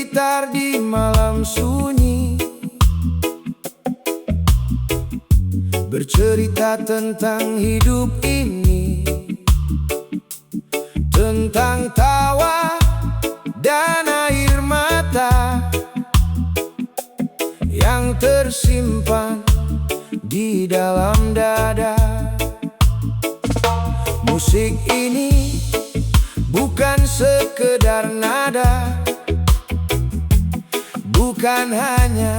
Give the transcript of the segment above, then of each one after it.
gitar di malam sunyi, bercerita tentang hidup ini, tentang tawa dan air mata yang tersimpan di dalam dada. Musik ini bukan sekedar nada, bukan hanya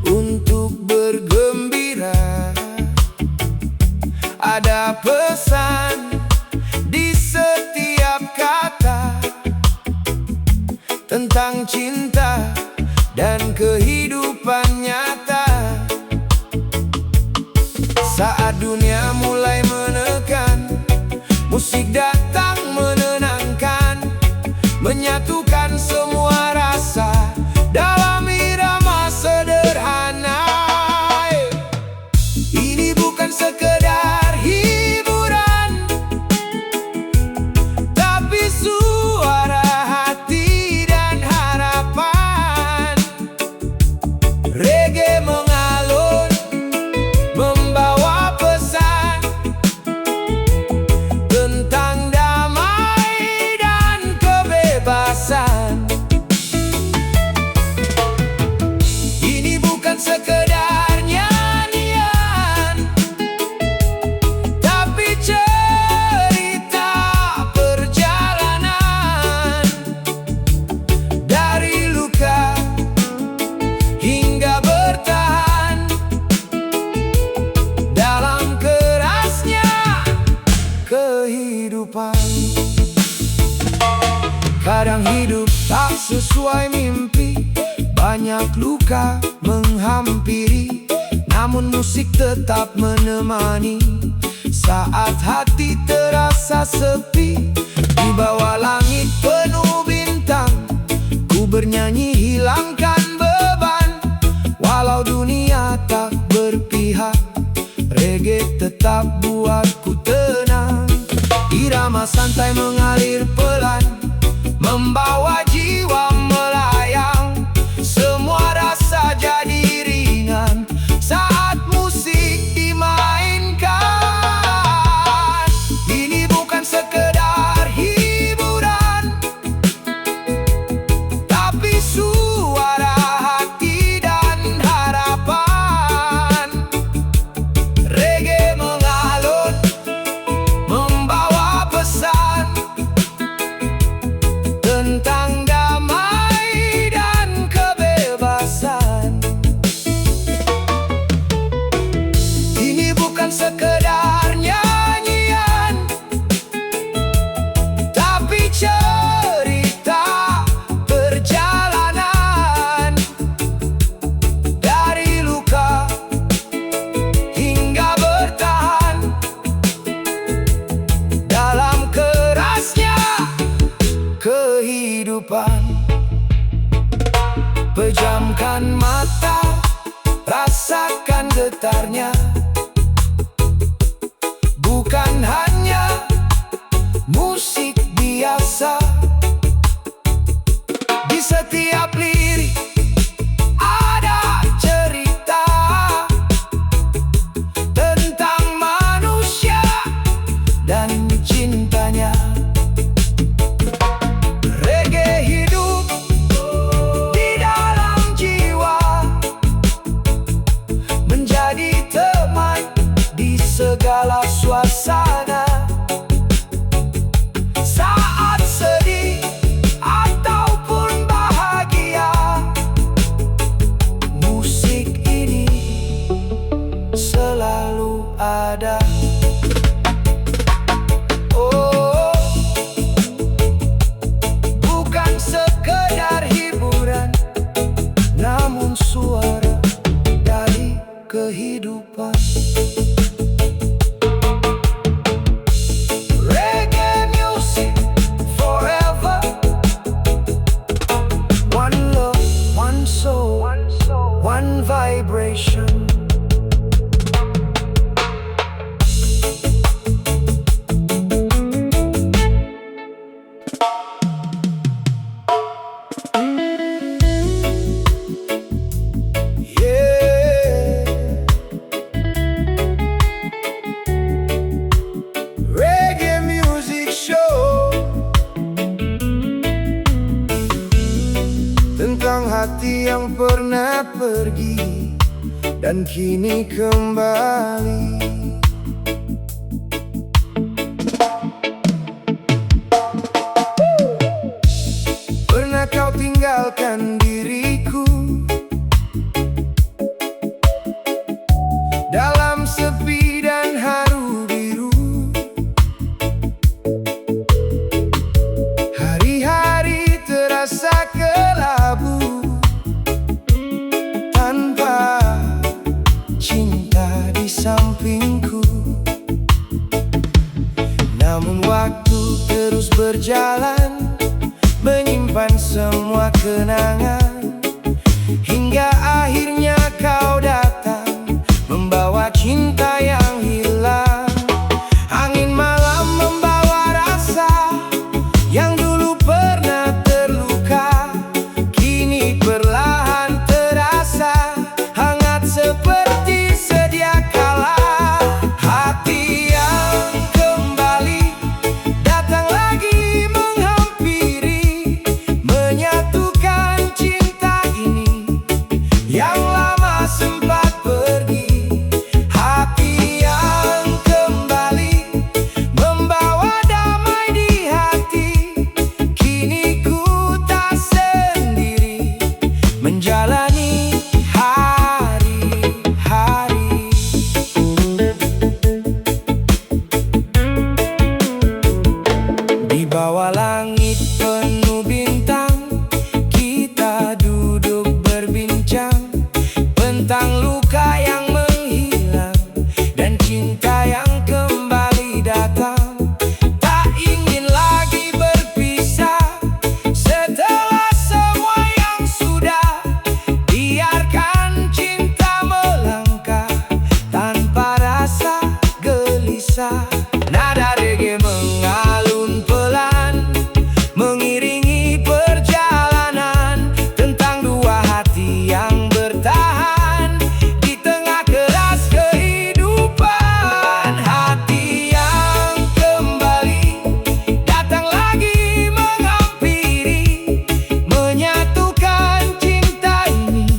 untuk bergembira. Ada pesan di setiap kata tentang cinta dan kehidupan nyata. Saat dunia mulai menekan, musik datang menenangkan, menyatukan semua rasa dalam irama sederhana. Ini bukan sekedar hiburan, tapi suara hati dan harapan. Reggae mengalun, membawa pesan tentang damai dan kebebasan. Ini bukan sekedar nyanyian, tapi cerita perjalanan dari luka hingga bertahan dalam kerasnya kehidupan. Kadang hidup tak sesuai mimpi, banyak luka menghampiri, namun musik tetap menemani. Saat hati terasa sepi, di bawah langit penuh bintang, ku bernyanyi hilangkan beban. Walau dunia tak berpihak, reggae tetap buatku tenang. Irama santai mengalir pelan, membawa jiwa melayang. Semua rasa jadi ringan saat musik dimainkan. Ini bukan sekedar hiburan, tapi suara hati dan harapan. Reggae mengalun, membawa pesan tentang damai dan kebebasan. Ini bukan sekedar nyanyian, tapi cerita perjalanan dari luka hingga bertahan dalam kerasnya kehidupan. Pejamkan mata, rasakan getarnya, bukan hanya musik biasa. Di setiap lirik ada cerita tentang manusia dan cintanya. Reggae hidup di dalam jiwa, menjadi teman di segala suasana. Saat sedih ataupun bahagia, musik ini selalu ada. Oh, bukan sekedar hiburan, namun suara dari kehidupan. Reggae music forever. One love, one soul, one vibration. tentang hati yang pernah pergi dan kini kembali. Pernah kau tinggalkan diriku dalam sepi dan haru biru. Hari-hari terasa kelabu tanpa cinta di sampingku. Namun waktu terus berjalan, menyimpan semua kenangan, hingga akhirnya kau datang, membawa cinta yang hilang. Angin malam membawa rasa yang dulu pernah terluka, kini perlahan terasa hangat seperti sedia kala. Hati yang kembali datang lagi menghampiri, menyatukan cinta ini yang lama sempat pergi. Hati yang kembali membawa damai di hati, kini ku tak sendiri menjalani hari-hari. Di bawah langit penuh bintang, kita duduk berbincang tentang luka yang menghilang dan cinta yang kembali datang. Tak ingin lagi berpisah setelah semua yang sudah. Biarkan cinta melangkah tanpa rasa gelisah. Nada reggae mengalun pelan, mengiringi perjalanan tentang dua hati yang bertahan di tengah keras kehidupan. Hati yang kembali datang lagi menghampiri, menyatukan cinta ini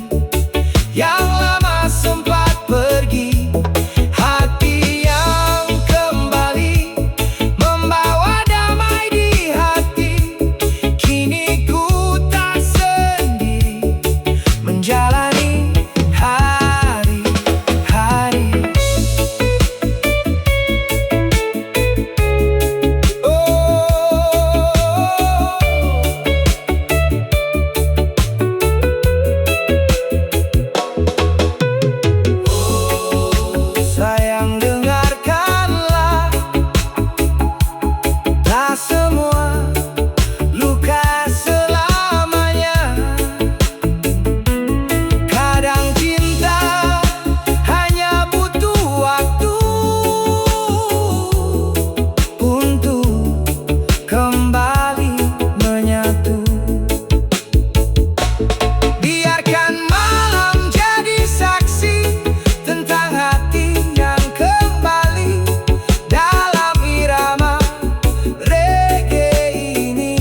yang lama sempat pergi. Hati yang kembali membawa damai di hati, kini ku tak sendiri menjalani hari-hari. Sayang, dengarkanlah, tak semua luka selamanya. Kadang cinta hanya butuh waktu untuk kembali menyatu. Biarkan malam jadi saksi tentang hati yang kembali dalam irama reggae ini.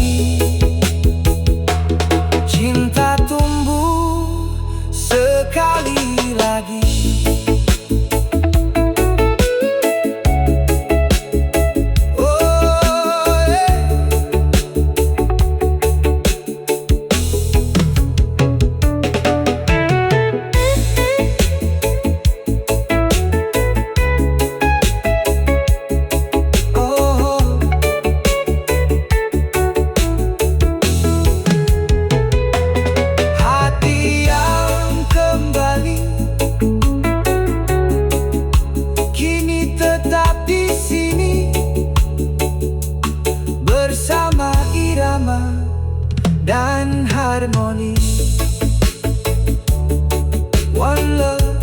Cinta tumbuh sekali lagi. Oh, hati yang kembali kini tetap di sini bersama irama dan harmoni. One love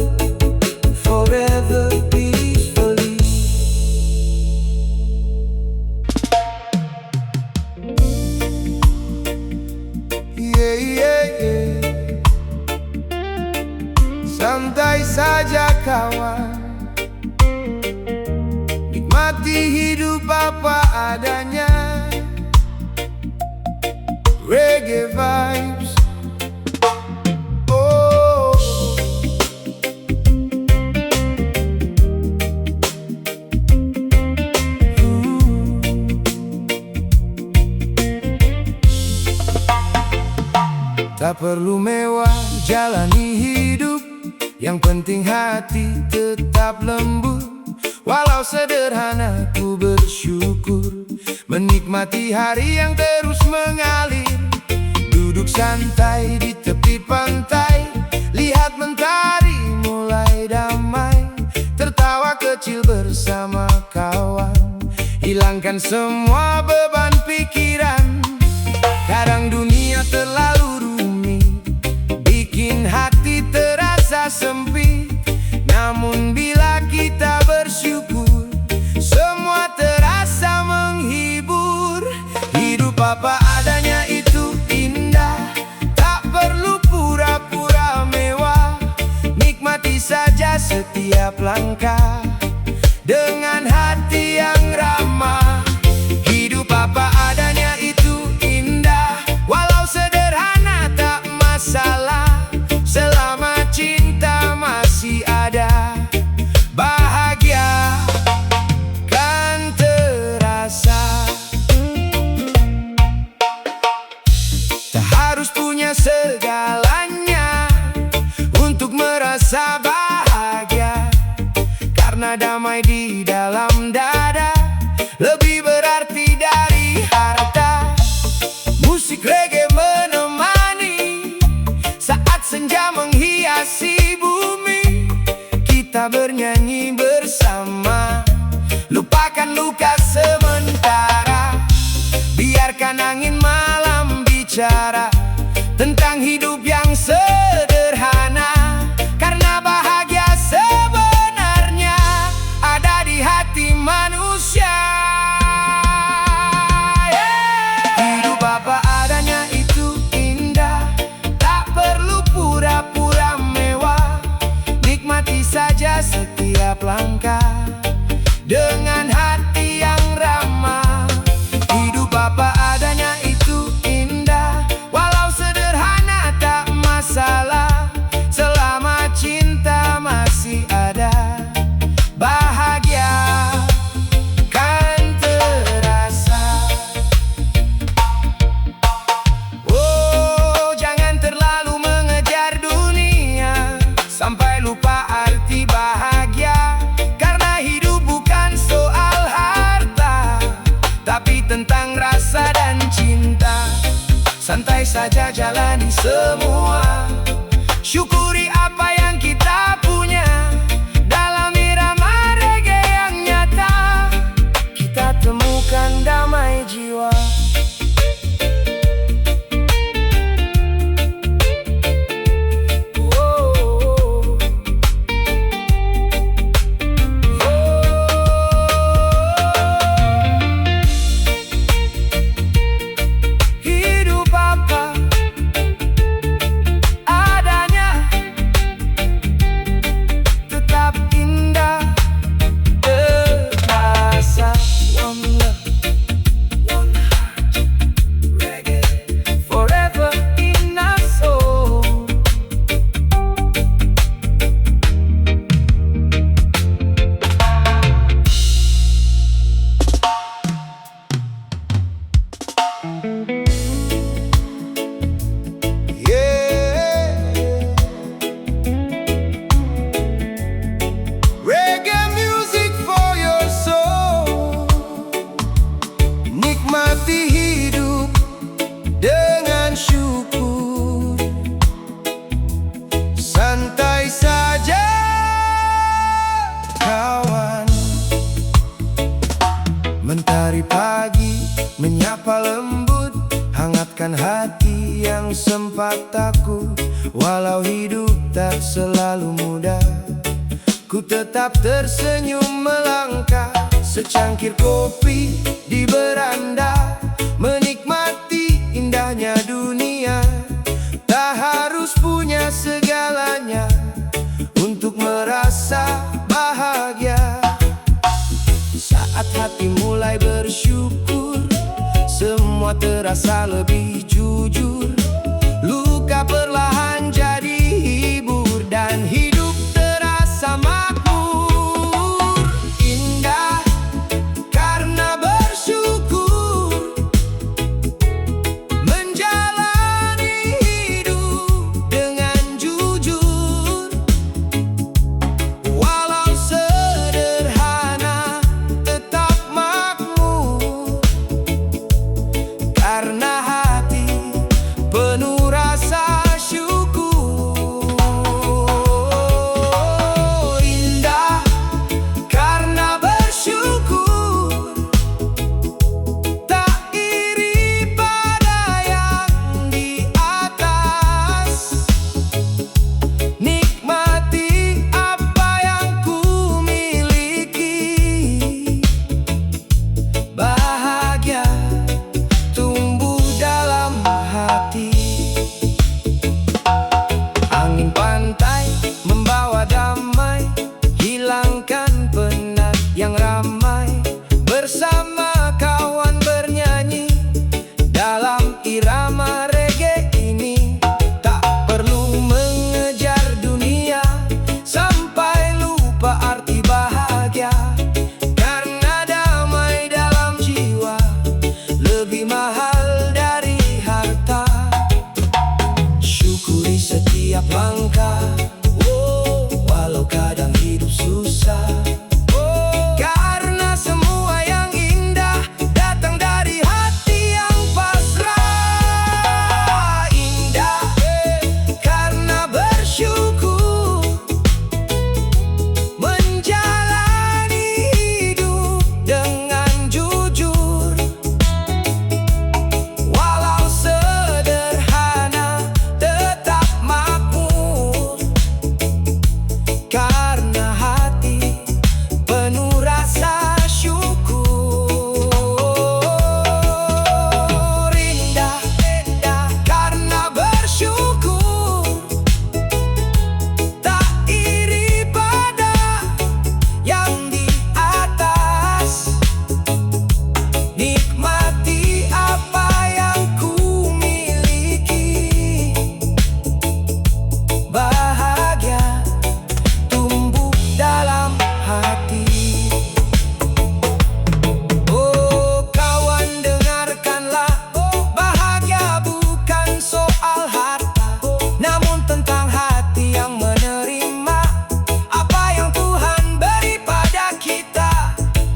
forever peacefully. Yeah, yeah, yeah. Santai saja kawan, nikmati hidup apa adanya. Reggae vibes perlu mewah jalani hidup, yang penting hati tetap lembut. Walau sederhana ku bersyukur, menikmati hari yang terus mengalir. Duduk santai di tepi pantai, lihat mentari mulai damai. Tertawa kecil bersama kawan, hilangkan semua beban pikiran. Kadang dunia terlalu rumit, bikin hati terasa sempit. Namun bila kita bersyukur, semua terasa menghibur. Hidup apa adanya itu indah, tak perlu pura-pura mewah. Nikmati saja setiap langkah dengan hati yang ramah. Hidup apa adanya itu indah, walau sederhana tak masalah. Selama cinta masih ada, bahagia kan terasa. Tak harus punya segalanya untuk merasa bahagia, karena damai di dalam dada lebih berarti dari harta. Musik reggae menemani saat senja menghiasi bumi. Kita bernyanyi bersama, lupakan luka sementara. Biarkan angin malam bicara tentang hidup yang sederhana, karena bahagia sebenarnya ada di hati manusia. Hidup apa adanya itu indah, tak perlu pura-pura mewah. Nikmati saja setiap langkah dengan hati yang ramah. Hidup apa adanya itu indah, walau sederhana tak masalah. Selama cinta masih ada, bahagia kan terasa. Oh, jangan terlalu mengejar dunia sampai lupa arti bahagia. Karena hidup bukan soal harta, tapi tentang rasa dan cinta. Santai saja jalani semua, syukuri apa yang kita punya. Dalam irama reggae yang nyata, kita temukan damai jiwa. Hidup apa adanya tetap indah terasa. One love, one heart, reggae forever in our soul. Yeah, reggae music for your soul. Nikmati hidup dengan syukur, santai saja kawan. Mentari pagi menyapa lembut, hangatkan hati yang sempat takut. Walau hidup tak selalu mudah, ku tetap tersenyum melangkah. Secangkir kopi di beranda, menikmati indahnya dunia. Tak harus punya segalanya untuk merasa bahagia. Saat hati mulai bersyukur, semua terasa lebih jujur. Luka perlahan jadi hibur, dan hidup terasa makmur. Indah karena bersyukur, menjalani hidup setiap langkah. Walau kadang hidup susah, karena semua yang indah datang dari hati yang pasrah. Indah karena bersyukur menjalani hidup dengan jujur. Walau sederhana tetap makmur, karena hati penuh rasa syukur. Indah karena bersyukur, tak iri pada yang di atas. Nikmati apa yang ku miliki, bahagia tumbuh dalam hati. Oh kawan, dengarkanlah, bahagia bukan soal harta, namun tentang hati yang menerima apa yang Tuhan beri pada kita.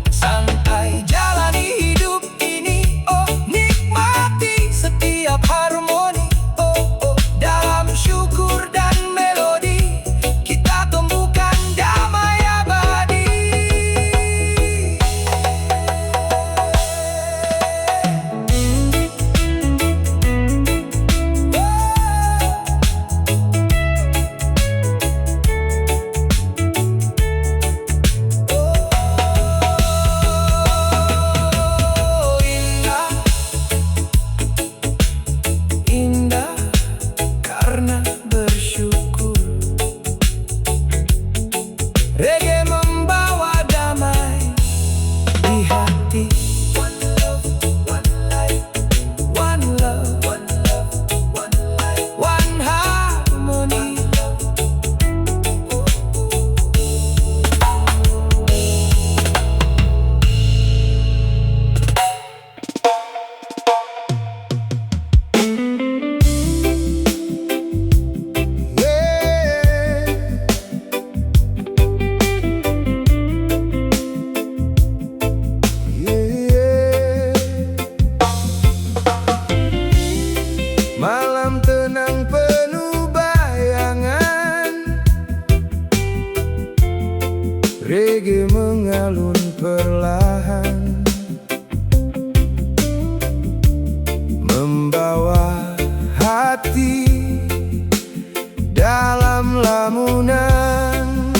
Santai jalani hidup ini, nikmati setiap harmoni. Dalam syukur dan melodi kita tumbuhkan damai abadi. Indah karena bersyukur. Reggae membawa damai di hati. One love, one life. One love, one love, one life. One harmony. Malam tenang penuh bayangan, reggae mengalun perlahan, membawa hati dalam lamunan.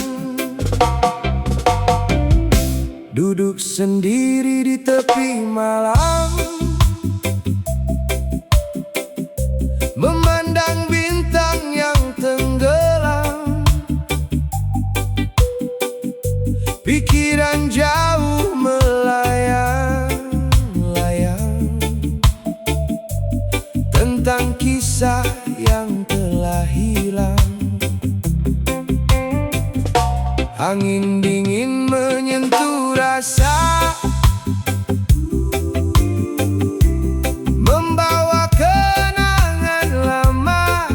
Duduk sendiri di tepi malam, memandang bintang yang tenggelam. Pikiran jauh melayang-layang tentang kisah yang telah hilang. Angin dingin menyentuh rasa, membawa kenangan lama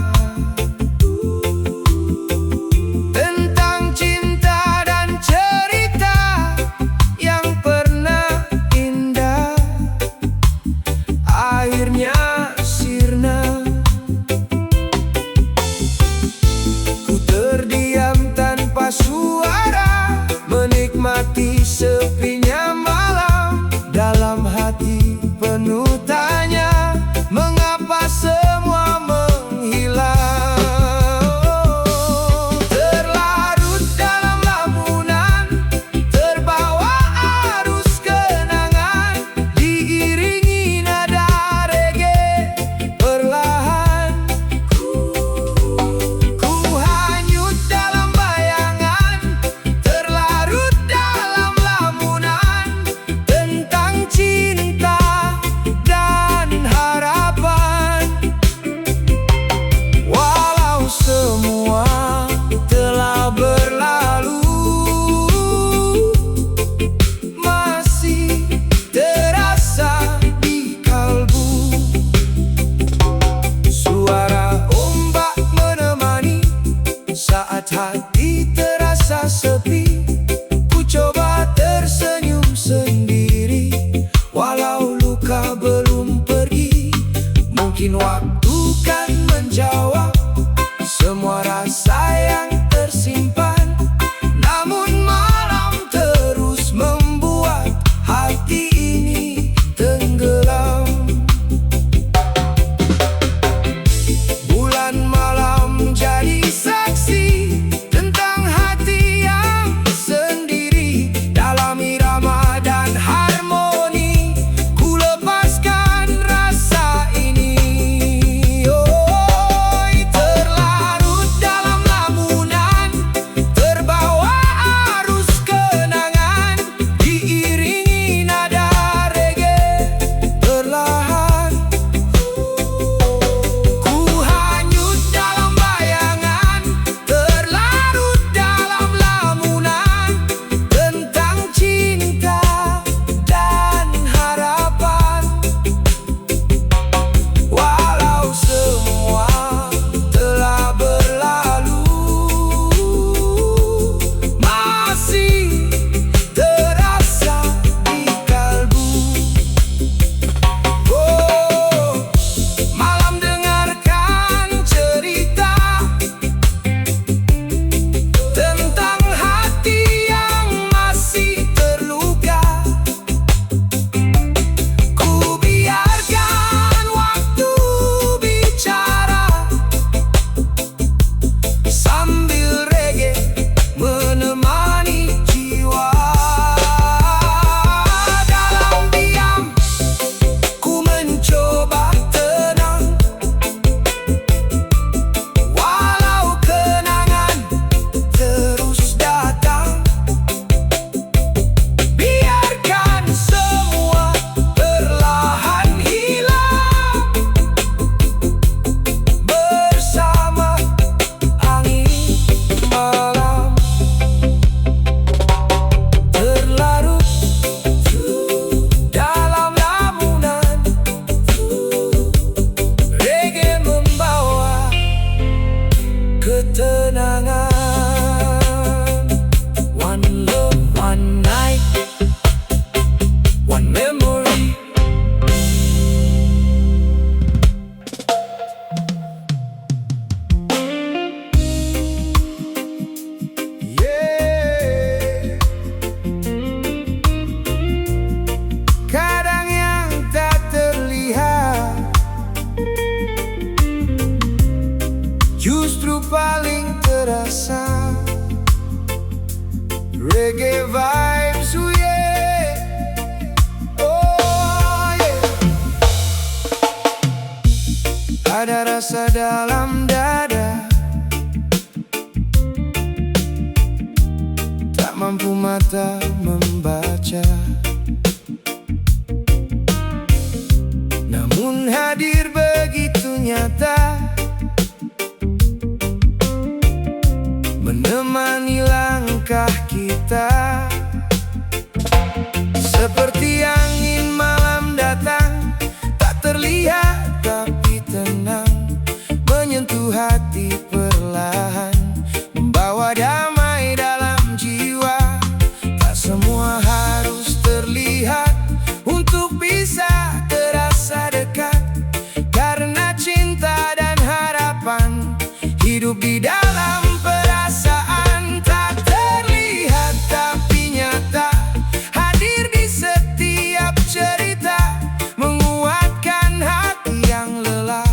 tentang cinta dan cerita yang pernah indah. Akhirnya sirna, ku terdiam tanpa suara, menikmati sepinya kenangan. One love, one night, one memory. Yeah. Kadang yang tak terlihat justru paling terasa. Reggae vibes, oh yeah. Oh yeah. Ada rasa dalam dada, tak mampu mata membaca, namun hadir begitu nyata, menemani langkah kita. Seperti angin malam datang, tak terlihat tapi tenang, menyentuh hati perlahan, membawa damai dalam jiwa. Tak semua harus terlihat untuk bisa terasa dekat, karena cinta dan harapan hidup di dalam perasaan. Tak terlihat tapi nyata, hadir di setiap cerita, menguatkan hati yang lelah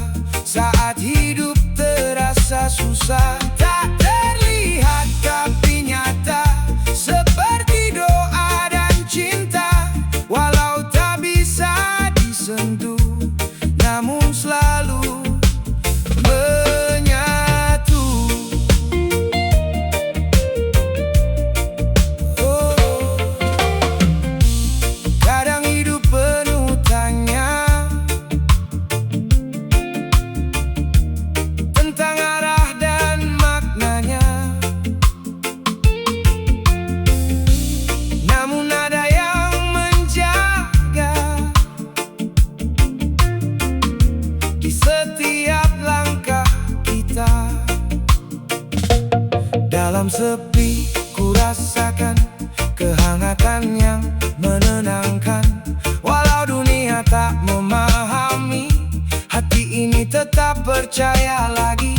saat hidup terasa susah. Tak terlihat tapi nyata, seperti doa dan cinta, walau tak bisa disentuh, namun selalu menyatu. Oh, kadang hidup penuh tanya tentang arah dan maknanya, namun ada yang menjaga di setiap langkah kita. Dalam sepi ku rasakan kehangatan yang menenangkan, walau dunia tak memahami, hati ini tetap percaya lagi.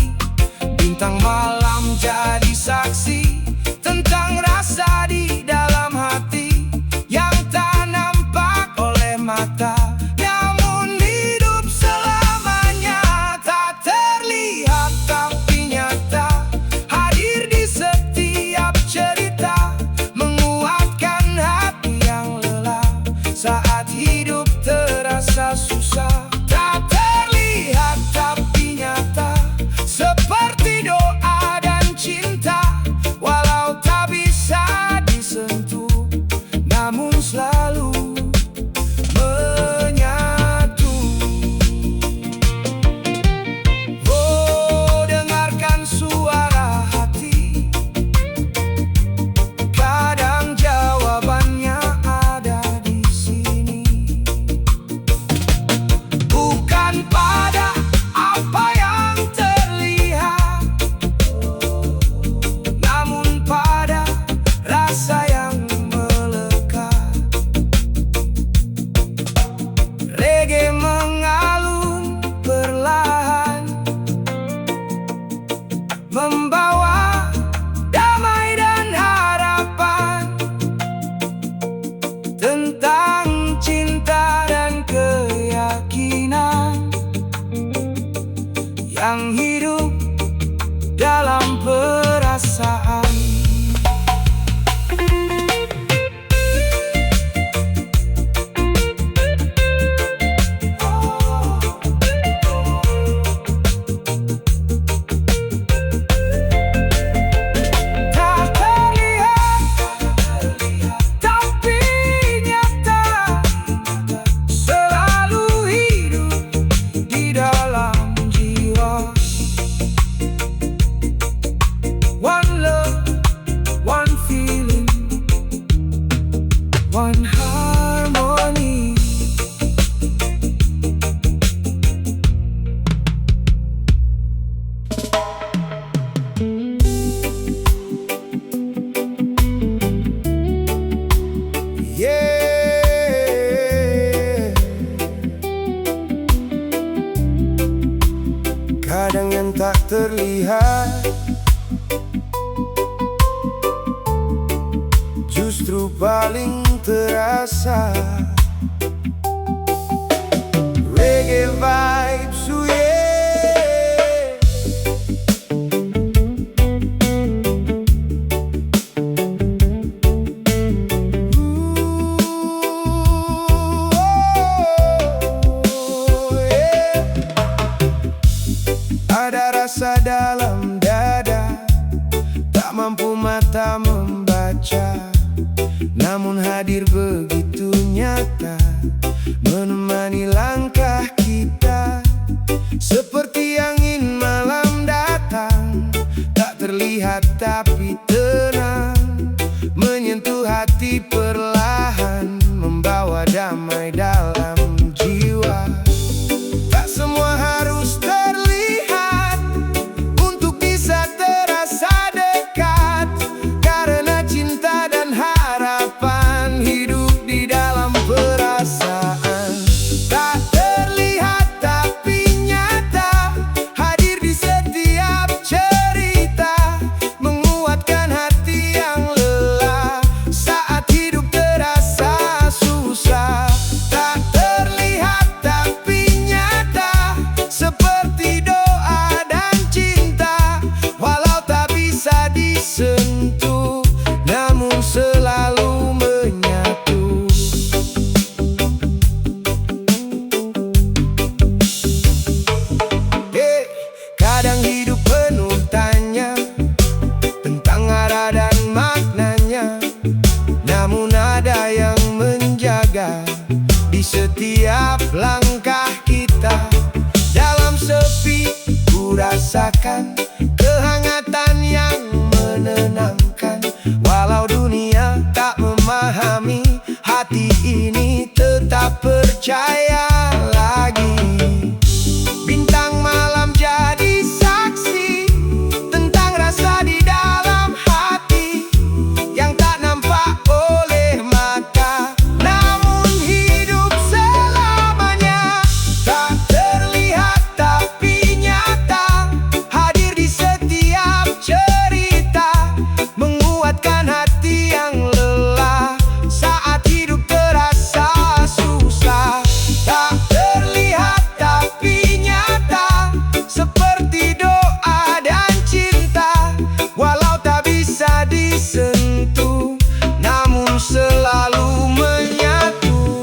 Bintang malam jadi saksi tentang rasa di dalam hati yang tak nampak oleh mata, namun hidup selamanya. Tak terlihat tapi nyata, hadir di setiap cerita, menguatkan hati yang lelah saat hidup terasa susah. Tak terlihat tapi nyata, seperti doa dan cinta, walau tak bisa disentuh, namun selalu menyatu. Oh, dengarkan suara hati, kadang jawabannya ada di sini. Bukan pada apa yang terlihat, namun pada rasa yang melekat. Reggae mengalun perlahan, membawa damai dan harapan, tentang cinta dan keyakinan yang hidup dalam perasaan. Tak terlihat tapi nyata, selalu hidup di dalam jiwa. One love. justru paling terasa. Reggae vibes, yeah. Ada rasa dalam dada, tak mampu mata membaca, namun hadir begitu nyata, menemani langkah kita. Seperti angin malam datang, tak terlihat tapi tenang, menyentuh hati perlahan, membawa damai dalam jiwa. Tak semua harus terlihat untuk bisa terasa dekat, karena cinta dan harapan hidup di dalam perasaan. Tak terlihat tapi nyata, hadir di setiap cerita, menguatkan hati yang lelah saat hidup terasa susah. Tak terlihat tapi nyata, seperti doa dan cinta, walau tak bisa disentuh, namun selalu menyatu. Kadang hidup penuh tanya tentang arah dan maknanya, namun ada yang menjaga di setiap langkah kita. Dalam sepi ku rasakan kehangatan yang menenangkan, walau dunia tak memahami, hati ini tetap percaya lagi. Bintang malam jadi saksi tentang rasa di dalam hati yang tak nampak oleh mata, namun hidup selamanya. Tak terlihat tapi nyata, hadir di setiap cerita, menguatkan hati yang lelah saat hidup terasa susah. Tak terlihat tapi nyata, seperti doa dan cinta, walau tak bisa disentuh, namun selalu menyatu.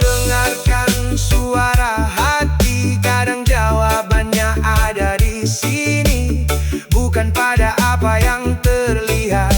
Dengarkan suara hati, kadang jawabannya ada di sini, bukan pada apa yang terlihat,